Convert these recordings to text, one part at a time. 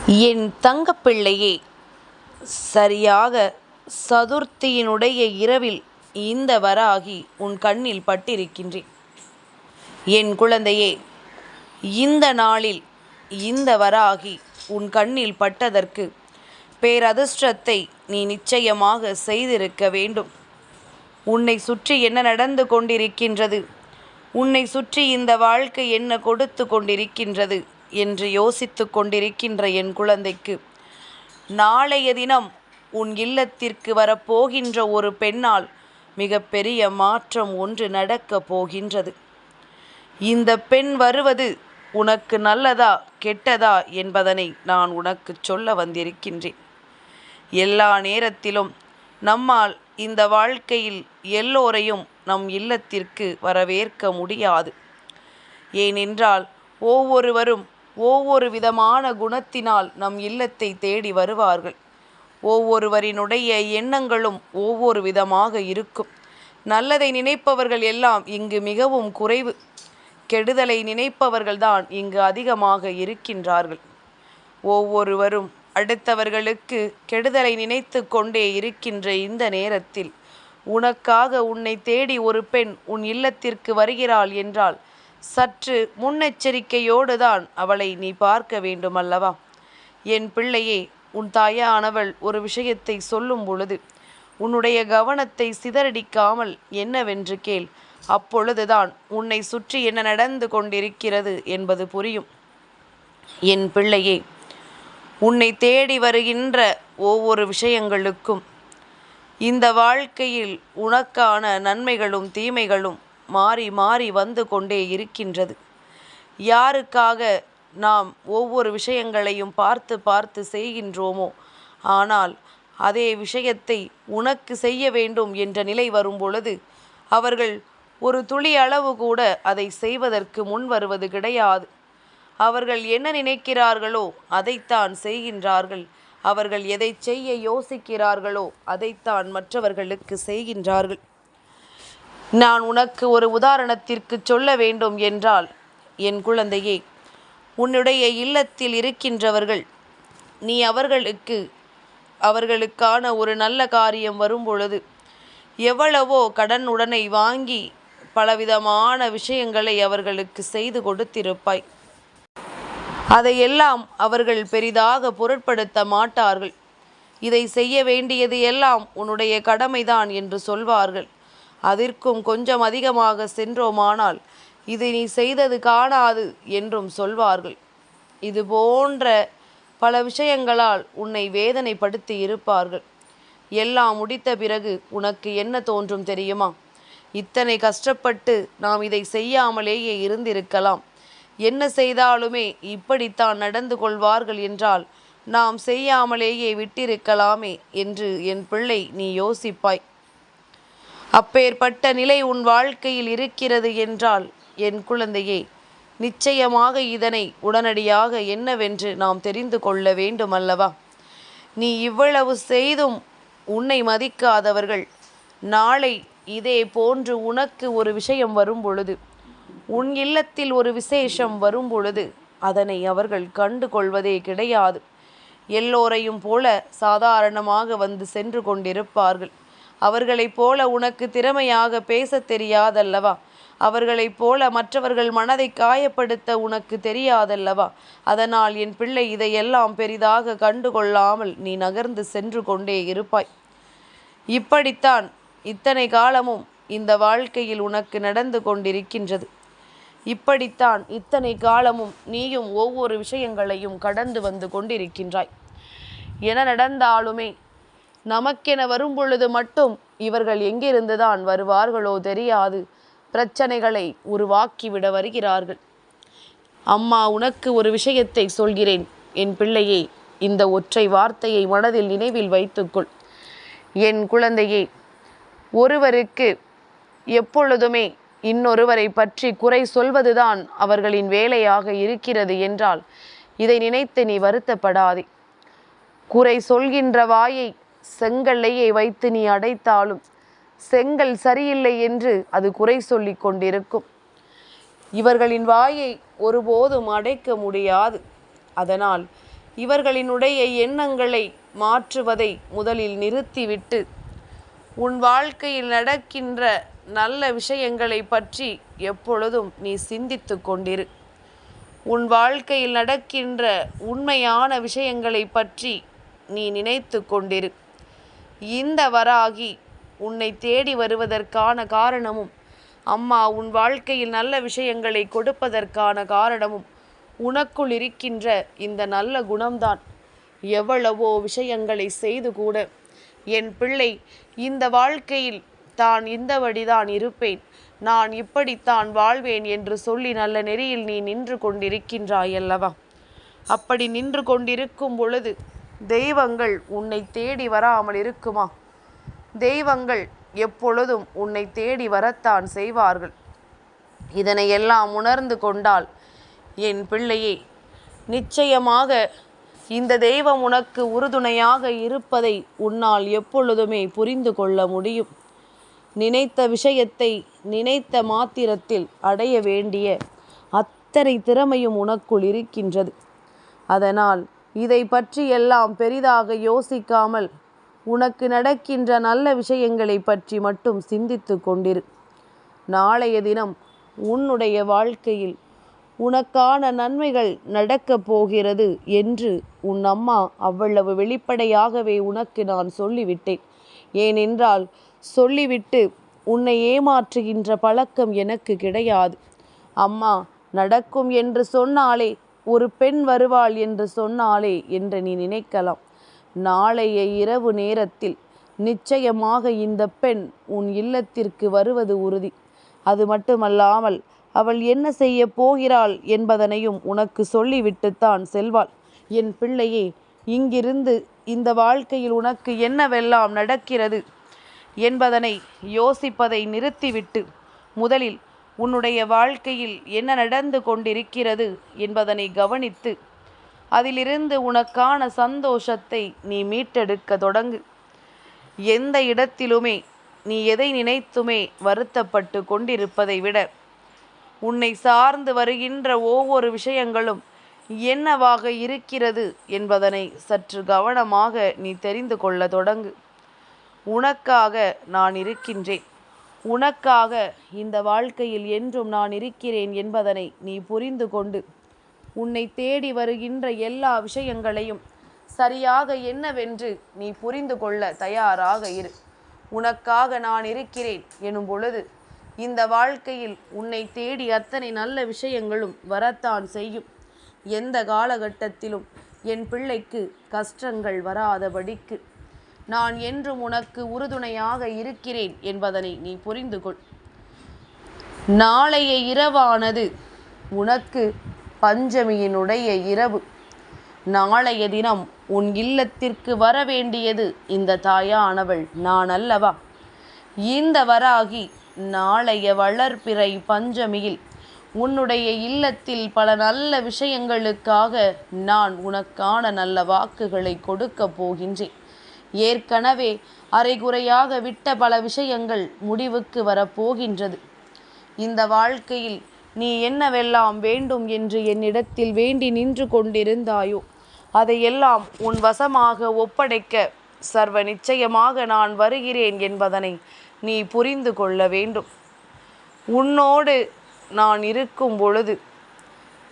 என் தங்கப்பிள்ளையே, சரியாக சதுர்த்தியினுடைய இரவில் இந்த வராகி உன் கண்ணில் பட்டிருக்கின்றேன். என் குழந்தையே, இந்த நாளில் இந்த வராகி உன் கண்ணில் பட்டதற்கு பேரதிர்ஷ்டத்தை நீ நிச்சயமாக செய்திருக்க வேண்டும். உன்னை சுற்றி என்ன நடந்து கொண்டிருக்கின்றது, உன்னை சுற்றி இந்த வாழ்க்கை என்ன கொடுத்து கொண்டிருக்கின்றது என்று யோசித்து கொண்டிருக்கின்ற என் குழந்தைக்கு, நாளைய தினம் உன் இல்லத்திற்கு வரப்போகின்ற ஒரு பெண்ணால் மிகப்பெரிய மாற்றம் ஒன்று நடக்கப் போகின்றது. இந்த பெண் வருவது உனக்கு நல்லதா கெட்டதா என்பதனை நான் உனக்கு சொல்ல வந்திருக்கின்றேன். எல்லா நேரத்திலும் நம்மால் இந்த வாழ்க்கையில் எல்லோரையும் நம் இல்லத்திற்கு வரவேற்க முடியாது. ஏனென்றால் ஒவ்வொருவரும் ஒவ்வொரு விதமான குணத்தினால் நம் இல்லத்தை தேடி வருவார்கள். ஒவ்வொருவரினுடைய எண்ணங்களும் ஒவ்வொரு விதமாக இருக்கும். நல்லதை நினைப்பவர்கள் எல்லாம் இங்கு மிகவும் குறைவு. கெடுதலை நினைப்பவர்கள்தான் இங்கு அதிகமாக இருக்கின்றார்கள். ஒவ்வொருவரும் அடுத்தவர்களுக்கு கெடுதலை நினைத்து கொண்டே இருக்கின்ற இந்த நேரத்தில் உனக்காக உன்னை தேடி ஒரு பெண் உன் இல்லத்திற்கு வருகிறாள் என்றால் சற்று முன்னெச்சரிக்கையோடு தான் அவளை நீ பார்க்க வேண்டும் அல்லவா? என் பிள்ளையே, உன் தாயானவள் ஒரு விஷயத்தை சொல்லும் பொழுது உன்னுடைய கவனத்தை சிதறடிக்காமல் என்னவென்று கேள். அப்பொழுதுதான் உன்னை சுற்றி என்ன நடந்து கொண்டிருக்கிறது என்பது புரியும். என் பிள்ளையே, உன்னை தேடி வருகின்ற ஒவ்வொரு விஷயங்களுக்கும் இந்த வாழ்க்கையில் உனக்கான நன்மைகளும் தீமைகளும் மாறி மாறி வந்து கொண்டே இருக்கின்றது. யாருக்காக நாம் ஒவ்வொரு விஷயங்களையும் பார்த்து பார்த்து செய்கின்றோமோ, ஆனால் அதே விஷயத்தை உனக்கு செய்ய வேண்டும் என்ற நிலை வரும் பொழுது அவர்கள் ஒரு துளி அளவு கூட அதை செய்வதற்கு முன் வருவது கிடையாது. அவர்கள் என்ன நினைக்கிறார்களோ அதைத்தான் செய்கின்றார்கள். அவர்கள் எதை செய்ய யோசிக்கிறார்களோ அதைத்தான் மற்றவர்களுக்கு செய்கின்றார்கள். நான் உனக்கு ஒரு உதாரணத்திற்கு சொல்ல வேண்டும் என்றால், என் குழந்தையே, உன்னுடைய இல்லத்தில் இருக்கின்றவர்கள் நீ அவர்களுக்கான ஒரு நல்ல காரியம் வரும் பொழுது எவ்வளவோ கடன் உடனை வாங்கி பலவிதமான விஷயங்களை அவர்களுக்கு செய்து கொடுத்திருப்பாய். அதையெல்லாம் அவர்கள் பெரிதாக பொருட்படுத்த மாட்டார்கள். இதை செய்ய வேண்டியது எல்லாம் உன்னுடைய கடமைதான் என்று சொல்வார்கள். அதற்கும் கொஞ்சம் அதிகமாக சென்றோமானால் இது நீ செய்தது காணாது என்றும் சொல்வார்கள். இது போன்ற பல விஷயங்களால் உன்னை வேதனைப்படுத்தி இருப்பார்கள். எல்லாம் முடித்த பிறகு உனக்கு என்ன தோன்றும் தெரியுமா? இத்தனை கஷ்டப்பட்டு நாம் இதை செய்யாமலேயே இருந்திருக்கலாம். என்ன செய்தாலுமே இப்படித்தான் நடந்து கொள்வார்கள் என்றால் நாம் செய்யாமலேயே விட்டிருக்கலாமே என்று என் பிள்ளை நீ யோசிப்பாய். அப்பேற்பட்ட நிலை உன் வாழ்க்கையில் இருக்கிறது என்றால், என் குழந்தையே, நிச்சயமாக இதனை உடனடியாக என்னவென்று நாம் தெரிந்து கொள்ள வேண்டும் அல்லவா? நீ இவ்வளவு செய்தும் உன்னை மதிக்காதவர்கள் நாளை இதே போன்று உனக்கு ஒரு விஷயம் வரும் பொழுது, உன் இல்லத்தில் ஒரு விசேஷம் வரும் பொழுது அதனை அவர்கள் கண்டு கொள்வதே கிடையாது. எல்லோரையும் போல சாதாரணமாக வந்து சென்று கொண்டிருப்பார்கள். அவர்களைப் போல உனக்கு திறமையாக பேச தெரியாதல்லவா? அவர்களைப் போல மற்றவர்கள் மனதை காயப்படுத்த உனக்கு தெரியாதல்லவா? அதனால் என் பிள்ளை இதையெல்லாம் பெரிதாக கண்டுகொள்ளாமல் நீ நகர்ந்து சென்று கொண்டே இருப்பாய். இப்படித்தான் இத்தனை காலமும் இந்த வாழ்க்கையில் உனக்கு நடந்து கொண்டிருக்கின்றது. இப்படித்தான் இத்தனை காலமும் நீயும் ஒவ்வொரு விஷயங்களையும் கடந்து வந்து கொண்டிருக்கின்றாய். என நடந்தாலுமே நமக்கென வரும் பொழுது மட்டும் இவர்கள் எங்கிருந்துதான் வருவார்களோ தெரியாது, பிரச்சனைகளை உருவாக்கிவிட வருகிறார்கள். அம்மா உனக்கு ஒரு விஷயத்தை சொல்கிறேன் என் பிள்ளையே, இந்த ஒற்றை வார்த்தையை மனதில் நினைவில் வைத்துக்கொள். என் குழந்தையே, ஒருவருக்கு எப்பொழுதுமே இன்னொருவரை பற்றி குறை சொல்வதுதான் அவர்களின் வேலையாக இருக்கிறது என்றால் இதை நினைத்து நீ வருத்தப்படாதே. குறை சொல்கின்ற வாயை செங்கல்லையே வைத்து நீ அடைத்தாலும் செங்கல் சரியில்லை என்று அது குறை சொல்லி கொண்டிருக்கும். இவர்களின் வாயை ஒருபோதும் அடைக்க முடியாது. அதனால் இவர்களினுடைய எண்ணங்களை மாற்றுவதை முதலில் நிறுத்திவிட்டு உன் வாழ்க்கையில் நடக்கின்ற நல்ல விஷயங்களை பற்றி எப்பொழுதும் நீ சிந்தித்து கொண்டிரு. உன் வாழ்க்கையில் நடக்கின்ற உண்மையான விஷயங்களை பற்றி நீ நினைத்து கொண்டிரு. இந்த வராகி உன்னை தேடி வருவதற்கான காரணமும், அம்மா உன் வாழ்க்கையில் நல்ல விஷயங்களை கொடுப்பதற்கான காரணமும் உனக்குள் இருக்கின்ற இந்த நல்ல குணம்தான். எவ்வளவோ விஷயங்களை செய்து கூட என் பிள்ளை இந்த வாழ்க்கையில் தான் இந்தபடிதான் இருப்பேன், நான் இப்படித்தான் வாழ்வேன் என்று சொல்லி நல்ல நெறியில் நீ நின்று கொண்டிருக்கின்றாயல்லவா? அப்படி நின்று கொண்டிருக்கும் பொழுது தெய்வங்கள் உன்னை தேடி வராமல் இருக்குமா? தெய்வங்கள் எப்பொழுதும் உன்னை தேடி வரத்தான் செய்வார்கள். இதனை எல்லாம் உணர்ந்து கொண்டால் என் பிள்ளையே, நிச்சயமாக இந்த தெய்வம் உனக்கு உறுதுணையாக இருப்பதை உன்னால் எப்பொழுதுமே புரிந்து கொள்ள முடியும். நினைத்த விஷயத்தை நினைத்த மாத்திரத்தில் அடைய வேண்டிய அத்தனை திறமையும் உனக்குள் இருக்கின்றது. அதனால் இதை பற்றியெல்லாம் பெரிதாக யோசிக்காமல் உனக்கு நடக்கின்ற நல்ல விஷயங்களை பற்றி மட்டும் சிந்தித்து கொண்டிரு. நாளைய தினம் உன்னுடைய வாழ்க்கையில் உனக்கான நன்மைகள் நடக்கப் போகிறது என்று உன் அம்மா அவ்வளவு வெளிப்படையாகவே உனக்கு நான் சொல்லிவிட்டேன். ஏனென்றால் சொல்லிவிட்டு உன்னை ஏமாற்றுகின்ற பழக்கம் எனக்கு கிடையாது. அம்மா நடக்கும் என்று சொன்னாலே, ஒரு பெண் வருவாள் என்று சொன்னாலே என்று நீ நினைக்கலாம். நாளைய இரவு நேரத்தில் நிச்சயமாக இந்த பெண் உன் இல்லத்திற்கு வருவது உறுதி. அது மட்டுமல்லாமல் அவள் என்ன செய்ய போகிறாள் என்பதனையும் உனக்கு சொல்லிவிட்டுத்தான் செல்வாள். என் பிள்ளையே, இங்கிருந்து இந்த வாழ்க்கையில் உனக்கு என்னவெல்லாம் நடக்கிறது என்பதனை யோசிப்பதை நிறுத்திவிட்டு முதலில் உன்னுடைய வாழ்க்கையில் என்ன நடந்து கொண்டிருக்கிறது என்பதனை கவனித்து அதிலிருந்து உனக்கான சந்தோஷத்தை நீ மீட்டெடுக்க தொடங்கு. எந்த இடத்திலுமே நீ எதை நினைத்துமே வருத்தப்பட்டு கொண்டிருப்பதை விட உன்னை சார்ந்து வருகின்ற ஒவ்வொரு விஷயங்களும் என்னவாக இருக்கிறது என்பதனை சற்று கவனமாக நீ தெரிந்து கொள்ள தொடங்கு. உனக்காக நான் இருக்கின்றேன், உனக்காக இந்த வாழ்க்கையில் என்றும் நான் இருக்கிறேன் என்பதனை நீ புரிந்து கொண்டு உன்னை தேடி வருகின்ற எல்லா விஷயங்களையும் சரியாக என்னவென்று நீ புரிந்து கொள்ள தயாராக இரு. உனக்காக நான் இருக்கிறேன் எனும் பொழுது இந்த வாழ்க்கையில் உன்னை தேடி அத்தனை நல்ல விஷயங்களும் வரத்தான் செய்யும். எந்த காலகட்டத்திலும் என் பிள்ளைக்கு கஷ்டங்கள் வராதபடிக்கு நான் என்றும் உனக்கு உறுதுணையாக இருக்கிறேன் என்பதனை நீ புரிந்து கொள். நாளைய இரவானது உனக்கு பஞ்சமியினுடைய இரவு. நாளைய தினம் உன் இல்லத்திற்கு வரவேண்டியது இந்த தாயானவள் நான் அல்லவா? இந்த வராகி நாளைய வளர்பிறை பஞ்சமியில் உன்னுடைய இல்லத்தில் பல நல்ல விஷயங்களுக்காக நான் உனக்கான நல்ல வாக்குகளை கொடுக்க போகின்றேன். ஏற்கனவே அரைகுறையாக விட்ட பல விஷயங்கள் முடிவுக்கு வரப்போகின்றது. இந்த வாழ்க்கையில் நீ என்னவெல்லாம் வேண்டும் என்று என்னிடத்தில் வேண்டி நின்று கொண்டிருந்தாயோ அதையெல்லாம் உன் வசமாக ஒப்படைக்க சர்வ நிச்சயமாக நான் வருகிறேன் என்பதனை நீ புரிந்து கொள்ள வேண்டும். உன்னோடு நான் இருக்கும் பொழுது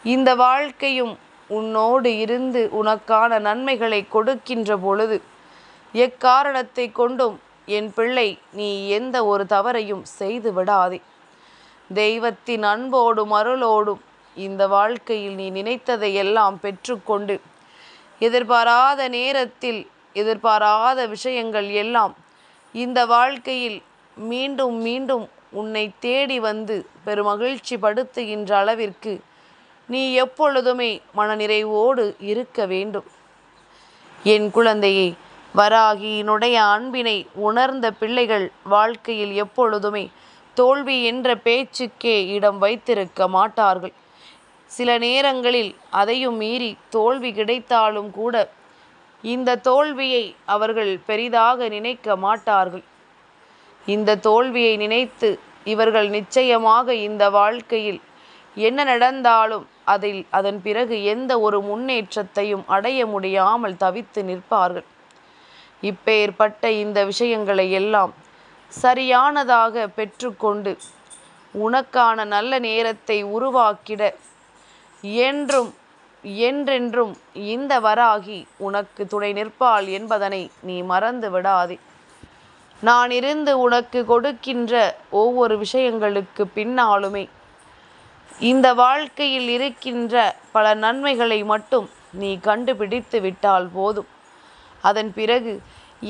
இந்த வாழ்க்கையும் உன்னோடு இருந்து உனக்கான நன்மைகளை கொடுக்கின்ற பொழுது எக்காரணத்தை கொண்டும் என் பிள்ளை நீ எந்த ஒரு தவறையும் செய்து விடாதே. தெய்வத்தின் அன்போடும் அருளோடும் இந்த வாழ்க்கையில் நீ நினைத்ததை எல்லாம் பெற்றுக்கொண்டு எதிர்பாராத நேரத்தில் எதிர்பாராத விஷயங்கள் எல்லாம் இந்த வாழ்க்கையில் மீண்டும் மீண்டும் உன்னை தேடி வந்து பெருமகிழ்ச்சி படுத்துகின்ற அளவிற்கு நீ எப்பொழுதுமே மனநிறைவோடு இருக்க வேண்டும். என் குழந்தையே, வராகியினுடைய அன்பினை உணர்ந்த பிள்ளைகள் வாழ்க்கையில் எப்பொழுதுமே தோல்வி என்ற பேச்சுக்கே இடம் வைத்திருக்க மாட்டார்கள். சில நேரங்களில் அதையும் மீறி தோல்வி கிடைத்தாலும் கூட இந்த தோல்வியை அவர்கள் பெரிதாக நினைக்க மாட்டார்கள். இந்த தோல்வியை நினைத்து இவர்கள் நிச்சயமாக இந்த வாழ்க்கையில் என்ன நடந்தாலும் அதன் பிறகு எந்த ஒரு முன்னேற்றத்தையும் அடைய முடியாமல் தவித்து நிற்பார்கள். இப்பேற்பட்ட இந்த விஷயங்களை எல்லாம் சரியானதாக பெற்றுக்கொண்டு உனக்கான நல்ல நேரத்தை உருவாக்கிட என்றென்றும் இந்த வராகி உனக்கு துணை நிற்பாள் என்பதனை நீ மறந்து விடாதே. நான் இருந்து உனக்கு கொடுக்கின்ற ஒவ்வொரு விஷயங்களுக்கு பின்னாலுமே இந்த வாழ்க்கையில் இருக்கின்ற பல நன்மைகளை மட்டும் நீ கண்டுபிடித்து விட்டால் போதும். அதன் பிறகு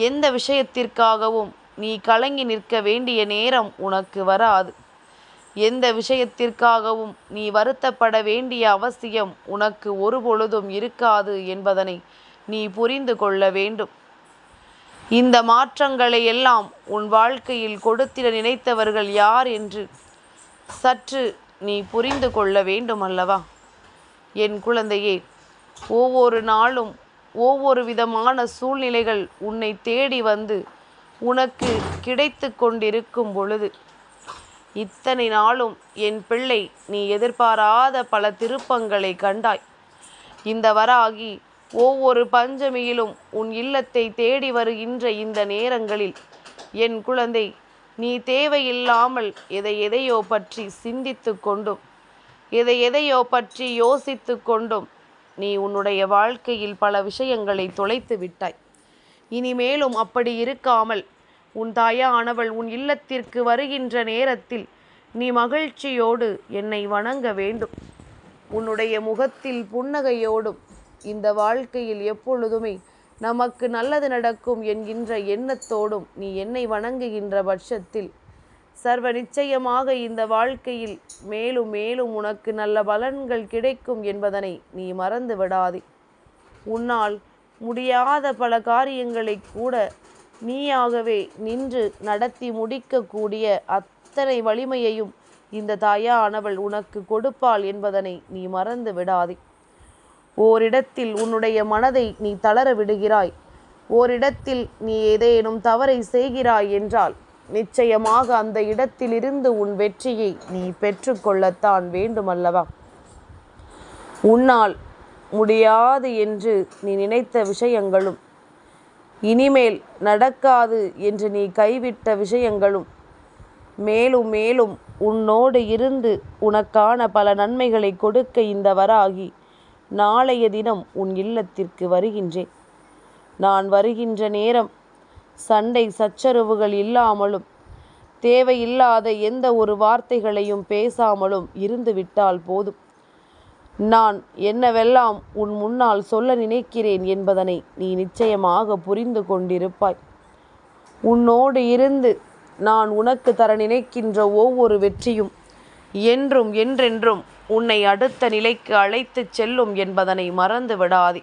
எந்த விஷயத்திற்காகவும் நீ கலங்கி நிற்க வேண்டிய நேரம் உனக்கு வராது. எந்த விஷயத்திற்காகவும் நீ வருத்தப்பட வேண்டிய அவசியம் உனக்கு ஒருபொழுதும் இருக்காது என்பதனை நீ புரிந்து கொள்ள வேண்டும். இந்த மாற்றங்களை எல்லாம் உன் வாழ்க்கையில் கொடுத்திட நினைத்தவர்கள் யார் என்று சற்று நீ புரிந்து கொள்ள வேண்டும் அல்லவா? என் குழந்தையே, ஒவ்வொரு நாளும் ஒவ்வொரு விதமான சூழ்நிலைகள் உன்னை தேடி வந்து உனக்கு கிடைத்து கொண்டிருக்கும் பொழுது இத்தனை நாளும் என் பிள்ளை நீ எதிர்பாராத பல திருப்பங்களை கண்டாய். இந்த வராகி ஒவ்வொரு பஞ்சமியிலும் உன் இல்லத்தை தேடி வருகின்ற இந்த நேரங்களில் என் குழந்தை, நீ தேவையில்லாமல் எதையோ பற்றி சிந்தித்து கொண்டும் எதையோ பற்றி யோசித்து கொண்டும் நீ உன்னுடைய வாழ்க்கையில் பல விஷயங்களை தொலைத்து விட்டாய். இனிமேலும் அப்படி இருக்காமல் உன் தாயானவள் உன் இல்லத்திற்கு வருகின்ற நேரத்தில் நீ மகிழ்ச்சியோடு என்னை வணங்க வேண்டும். உன்னுடைய முகத்தில் புன்னகையோடும் இந்த வாழ்க்கையில் எப்பொழுதுமே நமக்கு நல்லது நடக்கும் என்கின்ற எண்ணத்தோடும் நீ என்னை வணங்குகின்ற பட்சத்தில் சர்வ நிச்சயமாக இந்த வாழ்க்கையில் மேலும் மேலும் உனக்கு நல்ல பலன்கள் கிடைக்கும் என்பதனை நீ மறந்து விடாதே. உன்னால் முடியாத பல காரியங்களை கூட நீயாகவே நின்று நடத்தி முடிக்கக்கூடிய அத்தனை வலிமையையும் இந்த தாயானவள் உனக்கு கொடுப்பாள் என்பதனை நீ மறந்து விடாதே. ஓரிடத்தில் உன்னுடைய மனதை நீ தளர விடுகிறாய், ஓரிடத்தில் நீ ஏதேனும் தவறை செய்கிறாய் என்றால் நிச்சயமாக அந்த இடத்திலிருந்து உன் வெற்றியை நீ பெற்றுக்கொள்ளத்தான் வேண்டுமல்லவா? உன்னால் முடியாது என்று நீ நினைத்த விஷயங்களும் இனிமேல் நடக்காது என்று நீ கைவிட்ட விஷயங்களும் மேலும் மேலும் உன்னோடு இருந்து உனக்கான பல நன்மைகளை கொடுக்க இந்த வராகி நாளைய தினம் உன் இல்லத்திற்கு வருகின்றேன். நான் வருகின்ற நேரம் சண்டை சச்சரவுகள் இல்லாமலும் தேவையில்லாத எந்த ஒரு வார்த்தைகளையும் பேசாமலும் இருந்துவிட்டால் போதும். நான் என்னவெல்லாம் உன் முன்னால் சொல்ல நினைக்கிறேன் என்பதனை நீ நிச்சயமாக புரிந்து கொண்டிருப்பாய். உன்னோடு இருந்து நான் உனக்கு தர நினைக்கின்ற ஒவ்வொரு வெற்றியும் என்றென்றும் உன்னை அடுத்த நிலைக்கு அழைத்து செல்லும் என்பதனை மறந்து விடாதே.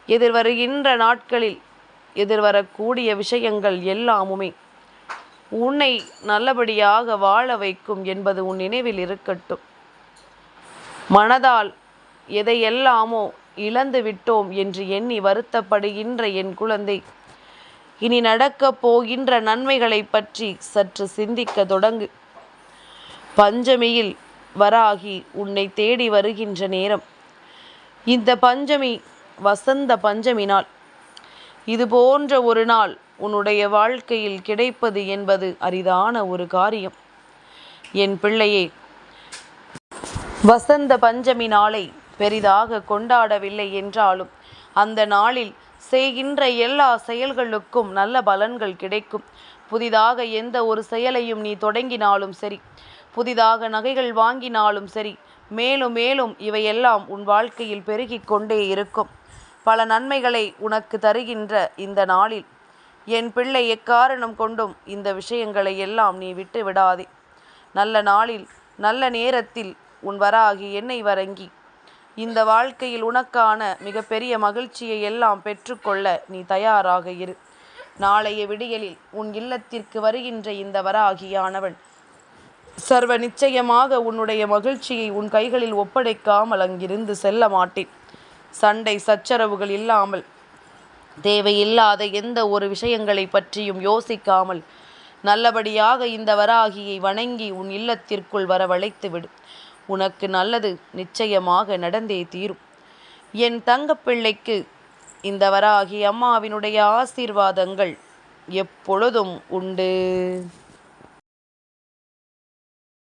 எதிர்வருகின்ற நாட்களில் எதிர்வரக்கூடிய விஷயங்கள் எல்லாமுமே உன்னை நல்லபடியாக வாழ வைக்கும் என்பது உன் நினைவில் இருக்கட்டும். மனதால் எதையெல்லாமோ இழந்து விட்டோம் என்று எண்ணி வருத்தப்படுகின்ற என் குழந்தை, இனி நடக்கப் போகின்ற நன்மைகளை பற்றி சற்று சிந்திக்க தொடங்கு. பஞ்சமியில் வராகி உன்னை தேடி வருகின்ற நேரம். இந்த பஞ்சமி வசந்த பஞ்சமி நாள். இது போன்ற ஒரு நாள் உன்னுடைய வாழ்க்கையில் கிடைப்பது என்பது அரிதான ஒரு காரியம். என் பிள்ளையே, வசந்த பஞ்சமி நாளை பெரிதாக கொண்டாடவில்லை என்றாலும் அந்த நாளில் செய்கின்ற எல்லா செயல்களுக்கும் நல்ல பலன்கள் கிடைக்கும். புதிதாக எந்த ஒரு செயலையும் நீ தொடங்கினாலும் சரி, புதிதாக நகைகள் வாங்கினாலும் சரி, மேலும் மேலும் இவையெல்லாம் உன் வாழ்க்கையில் பெருகிக் கொண்டே இருக்கும். பல நன்மைகளை உனக்கு தருகின்ற இந்த நாளில் என் பிள்ளை எக்காரணம் கொண்டும் இந்த விஷயங்களை எல்லாம் நீ விட்டு விடாதே. நல்ல நாளில் நல்ல நேரத்தில் உன் வராகி என்னை வணங்கி இந்த வாழ்க்கையில் உனக்கான மிகப்பெரிய மகிழ்ச்சியை எல்லாம் பெற்றுக்கொள்ள நீ தயாராக இரு. நாளைய விடியலில் உன் இல்லத்திற்கு வருகின்ற இந்த வராகியானவன் சர்வ நிச்சயமாக உன்னுடைய மகிழ்ச்சியை உன் கைகளில் ஒப்படைக்காமல் அங்கிருந்து செல்ல மாட்டேன். சண்டை சச்சரவுகள் இல்லாமல் தேவையில்லாத எந்த ஒரு விஷயங்களை பற்றியும் யோசிக்காமல் நல்லபடியாக இந்த வராகியை வணங்கி உன் இல்லத்திற்குள் வரவழைத்து விடு. உனக்கு நல்லது நிச்சயமாக நடந்தே தீரும். என் தங்கப்பிள்ளைக்கு இந்த வராகி அம்மாவினுடைய ஆசீர்வாதங்கள் எப்பொழுதும் உண்டு.